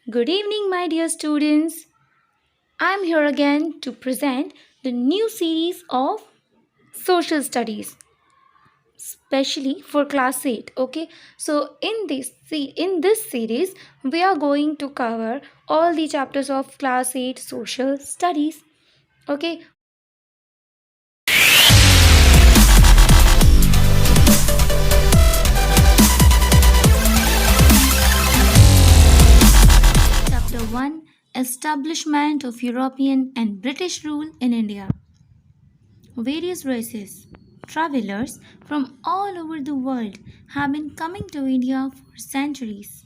Good evening, my dear students. I'm here again to present the new series of social studies, especially for class 8. Okay, so in this series, we are going to cover all the chapters of class 8 social studies. Okay, Chapter 1, Establishment of European and British Rule in India. Various races, travelers from all over the world have been coming to India for centuries.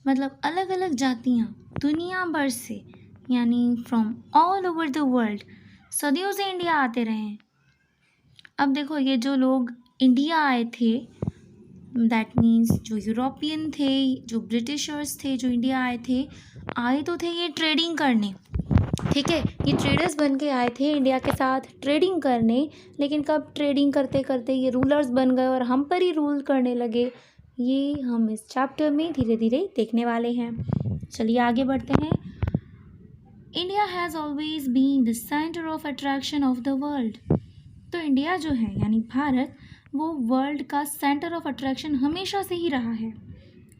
मतलब अलग अलग जातियाँ दुनिया भर से यानी from all over the world सदियों से इंडिया आते रहे हैं. अब देखो ये जो लोग इंडिया आए थे दैट मीन्स जो यूरोपियन थे, जो ब्रिटिशर्स थे, जो इंडिया आए तो थे ये ट्रेडिंग करने. ठीक है, ये ट्रेडर्स बन के आए थे इंडिया के साथ ट्रेडिंग करने. लेकिन कब ट्रेडिंग करते करते ये रूलर्स बन गए और हम पर ही रूल करने लगे, ये हम इस चैप्टर में धीरे धीरे देखने वाले हैं. चलिए आगे बढ़ते हैं. India has always been the centre of attraction of the world. तो इंडिया जो है यानी भारत, वो वर्ल्ड का सेंटर ऑफ अट्रैक्शन हमेशा से ही रहा है.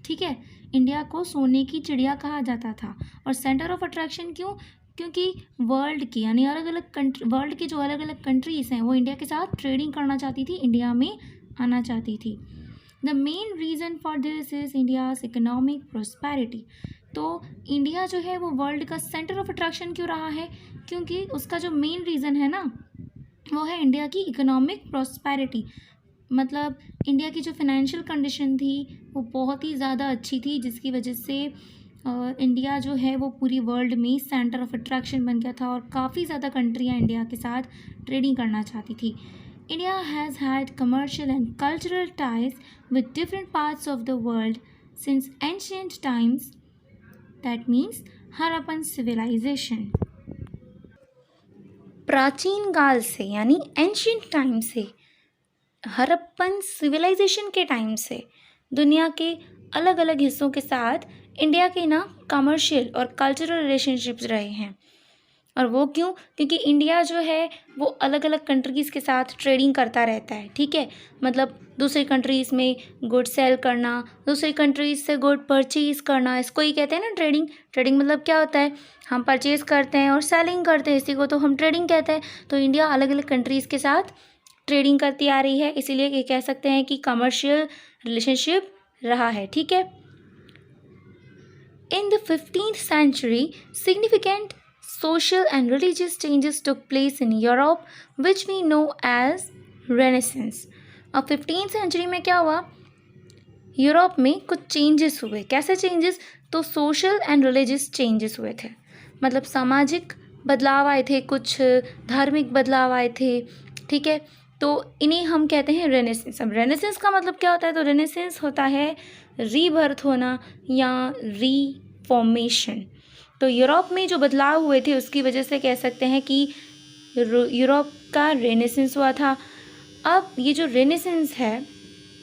ठीक है, इंडिया को सोने की चिड़िया कहा जाता था. और सेंटर ऑफ अट्रैक्शन क्यों? क्योंकि वर्ल्ड की यानी वर्ल्ड की जो अलग अलग कंट्रीज़ हैं वो इंडिया के साथ ट्रेडिंग करना चाहती थी, इंडिया में आना चाहती थी. The main reason for this is India's economic prosperity. तो इंडिया जो है वो वर्ल्ड का सेंटर ऑफ अट्रैक्शन क्यों रहा है? क्योंकि उसका जो मेन रीज़न है ना वो है इंडिया की इकोनॉमिक प्रोस्पेरिटी. मतलब इंडिया की जो फाइनेंशियल कंडीशन थी वो बहुत ही ज़्यादा अच्छी थी, जिसकी वजह से इंडिया जो है वो पूरी वर्ल्ड में सेंटर ऑफ अट्रैक्शन बन गया था और काफ़ी ज़्यादा कंट्रियाँ इंडिया के साथ ट्रेडिंग करना चाहती थी. India has had commercial and cultural ties with different parts of the world since ancient times. That means Harappan civilisation. प्राचीन काल से यानी एंशियंट टाइम से, हड़प्पन सिविलाइजेशन के टाइम से दुनिया के अलग अलग हिस्सों के साथ इंडिया के ना कमर्शियल और कल्चरल रिलेशनशिप्स रहे हैं. और वो क्यों? क्योंकि इंडिया जो है वो अलग अलग कंट्रीज़ के साथ ट्रेडिंग करता रहता है. ठीक है, मतलब दूसरी कंट्रीज़ में गुड सेल करना, दूसरी कंट्रीज़ से गुड परचेज़ करना, इसको ही कहते हैं ना ट्रेडिंग. ट्रेडिंग मतलब क्या होता है? हम परचेज़ करते हैं और सेलिंग करते हैं, इसी को तो हम ट्रेडिंग कहते हैं. तो इंडिया अलग अलग कंट्रीज़ के साथ ट्रेडिंग करती आ रही है, इसीलिए ये कह सकते हैं कि कमर्शियल रिलेशनशिप रहा है. ठीक है. In the 15th century, significant social and religious changes took place in Europe, which we know as Renaissance. अब 15th century में क्या हुआ? यूरोप में कुछ चेंजेस हुए. कैसे चेंजेस? तो सोशल एंड रिलीजियस चेंजेस हुए थे. मतलब सामाजिक बदलाव आए थे, कुछ धार्मिक बदलाव आए थे. ठीक है, तो इन्हें हम कहते हैं रेनेसेंस. अब रेनेसेंस का मतलब क्या होता है? तो रेनेसेंस होता है रीबर्थ होना या रीफॉर्मेशन. तो यूरोप में जो बदलाव हुए थे उसकी वजह से कह सकते हैं कि यूरोप का रेनेसेंस हुआ था. अब ये जो रेनेसेंस है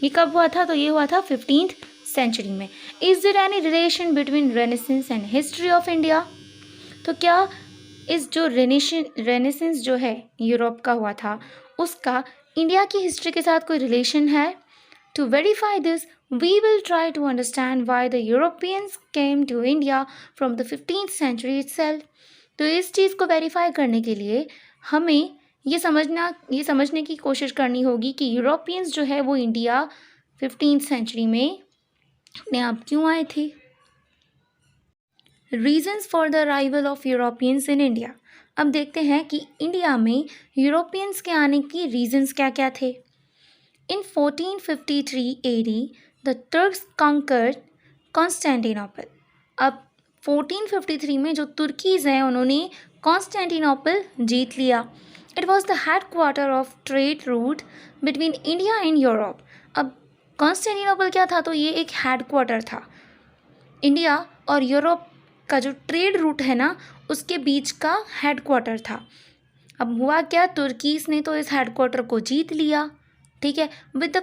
ये कब हुआ था? तो ये हुआ था 15th सेंचुरी में. Is there any relation between renaissance and history of India? तो क्या इस जो रेनेसेंस जो है यूरोप का हुआ था उसका इंडिया की हिस्ट्री के साथ कोई रिलेशन है? To verify this, we will try to understand why the Europeans came to India from the 15th century itself. तो इस चीज़ को वेरीफाई करने के लिए हमें ये समझने की कोशिश करनी होगी कि यूरोपियंस जो है वो इंडिया 15th सेंचुरी में अपने आप क्यों आए थे. Reasons for the arrival of Europeans in India. अब देखते हैं कि इंडिया में यूरोपियंस के आने की रीजन्स क्या क्या थे. In 1453 AD, the Turks conquered Constantinople. अब 1453 में जो तुर्कीज़ हैं उन्होंने कॉन्स्टेंटिनोपल जीत लिया. It was the headquarter of trade route between India and Europe. अब कॉन्स्टेंटिनोपल क्या था? तो ये एक हेडक्वार्टर था. इंडिया और यूरोप का जो ट्रेड रूट है ना उसके बीच का हेडक्वार्टर था. अब हुआ क्या? तुर्कीज़ ने तो इस हेडक्वार्टर को जीत लिया. ठीक है, with the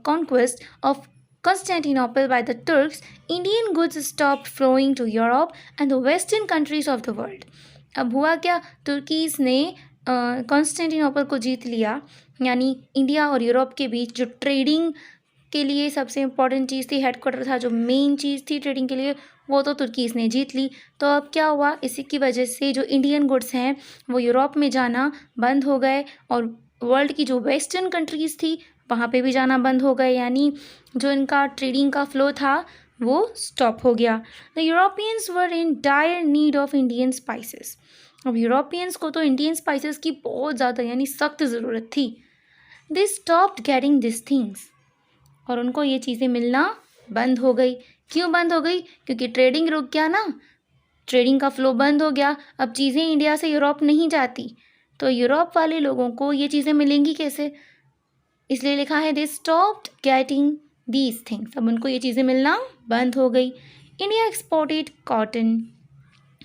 conquest of Constantinople by the Turks, Indian goods stopped flowing to Europe and the western countries of the world. अब हुआ क्या, तुर्कीज ने कॉन्स्टेंटिनोपल को जीत लिया, यानी इंडिया और यूरोप के बीच जो ट्रेडिंग के लिए सबसे इम्पॉर्टेंट चीज़ थी, हेडक्वार्टर था, जो मेन चीज़ थी ट्रेडिंग के लिए, वो तो तुर्कीज ने जीत ली। तो अब क्या हुआ, इसी की वजह से जो इंडियन गुड्स हैं वो यूरोप में जाना बंद हो गए और वर्ल्ड की जो वेस्टर्न कंट्रीज़ थी वहाँ पे भी जाना बंद हो गए, यानी जो इनका ट्रेडिंग का फ्लो था वो स्टॉप हो गया। The Europeans were in dire need of Indian spices. अब यूरोपियंस को तो इंडियन स्पाइसेस की बहुत ज़्यादा यानी सख्त ज़रूरत थी। दे स्टॉप्ड गेटिंग दिस थिंग्स, और उनको ये चीज़ें मिलना बंद हो गई। क्यों बंद हो गई? क्योंकि ट्रेडिंग रुक गया ना, ट्रेडिंग का फ्लो बंद हो गया। अब चीज़ें इंडिया से यूरोप नहीं जाती, तो यूरोप वाले लोगों को ये चीज़ें मिलेंगी कैसे? इसलिए लिखा है they stopped getting these things, अब उनको ये चीज़ें मिलना बंद हो गई। India exported cotton,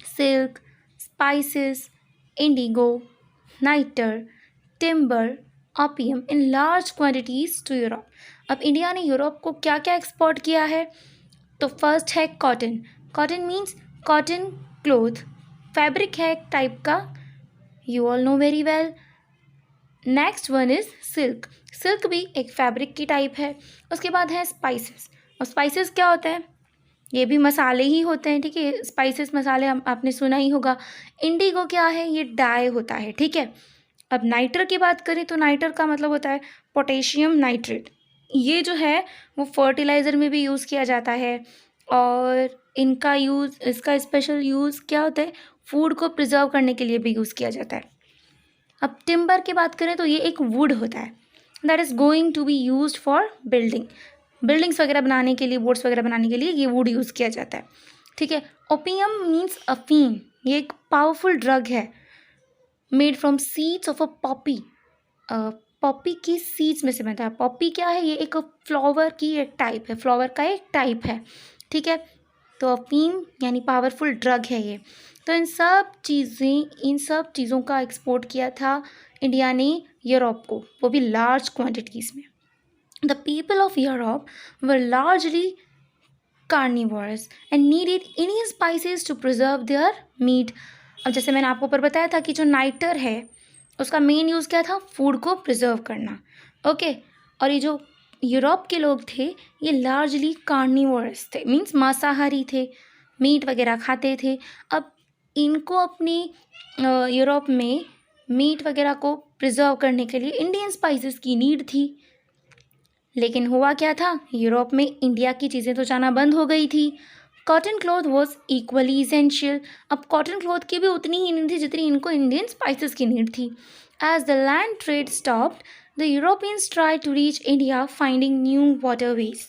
silk, spices, indigo, nitre, timber, opium in large quantities to Europe. अब इंडिया ने यूरोप को क्या क्या एक्सपोर्ट किया है? तो फर्स्ट है cotton. Cotton means cotton cloth, fabric है एक टाइप का, you all know very well. Next one is silk. Silk भी एक फैब्रिक की टाइप है। उसके बाद है स्पाइसेस, और स्पाइसेस क्या होता है? ये भी मसाले ही होते हैं, ठीक है, स्पाइसेस मसाले आपने सुना ही होगा। इंडिगो क्या है? ये डाई होता है, ठीक है। अब नाइटर की बात करें तो नाइटर का मतलब होता है पोटेशियम नाइट्रेट। ये जो है वो फर्टिलाइज़र में भी यूज़ किया जाता है, और इसका स्पेशल यूज़ क्या होता है? फूड को प्रिजर्व करने के लिए भी यूज़ किया जाता है। अब टिम्बर की बात करें तो ये एक वुड होता है that is going to be used for buildings वगैरह बनाने के लिए, बोर्ड्स वगैरह बनाने के लिए ये वुड यूज़ किया जाता है, ठीक है। ओपियम मीन्स अफीम, ये एक पावरफुल ड्रग है, made from seeds of a Poppy. Poppy की सीड्स में से बनता है। पॉपी क्या है? ये एक फ्लावर की एक टाइप है, फ्लावर का एक टाइप है, ठीक है। तो अफीम यानी पावरफुल ड्रग है ये। तो इन सब चीज़ों का एक्सपोर्ट किया था इंडिया ने यूरोप को, वो भी लार्ज क्वांटिटीज़ में। The people of Europe were largely carnivorous and needed Indian spices to preserve their meat. अब जैसे मैंने आपको ऊपर बताया था कि जो नाइटर है उसका मेन यूज़ क्या था? फूड को प्रिजर्व करना, ओके। और ये जो यूरोप के लोग थे ये लार्जली कार्निवोरस थे, मीन्स मांसाहारी थे, मीट वगैरह खाते थे। अब इनको अपनी यूरोप में मीट वगैरह को प्रिजर्व करने के लिए इंडियन स्पाइसेस की नीड थी। लेकिन हुआ क्या था? यूरोप में इंडिया की चीज़ें तो जाना बंद हो गई थी। Cotton cloth was equally essential. अब कॉटन क्लॉथ की भी उतनी ही नीड थी जितनी इनको इंडियन स्पाइसेस की नीड थी। As the land trade stopped, the Europeans try to reach India finding new waterways.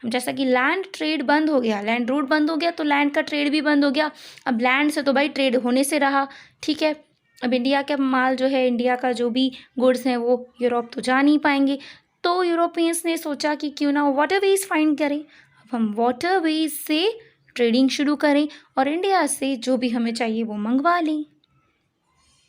जैसा कि लैंड ट्रेड बंद हो गया, लैंड रूट बंद हो गया, तो लैंड का ट्रेड भी बंद हो गया। अब लैंड से तो भाई ट्रेड होने से रहा, ठीक है। अब इंडिया का माल जो है, इंडिया का जो भी गुड्स हैं वो यूरोप तो जा नहीं पाएंगे। तो यूरोपियंस ने सोचा कि क्यों ना वाटरवेज फाइंड करें। अब हम वाटरवेज से ट्रेडिंग शुरू करें और इंडिया से जो भी हमें चाहिए वो मंगवा लें।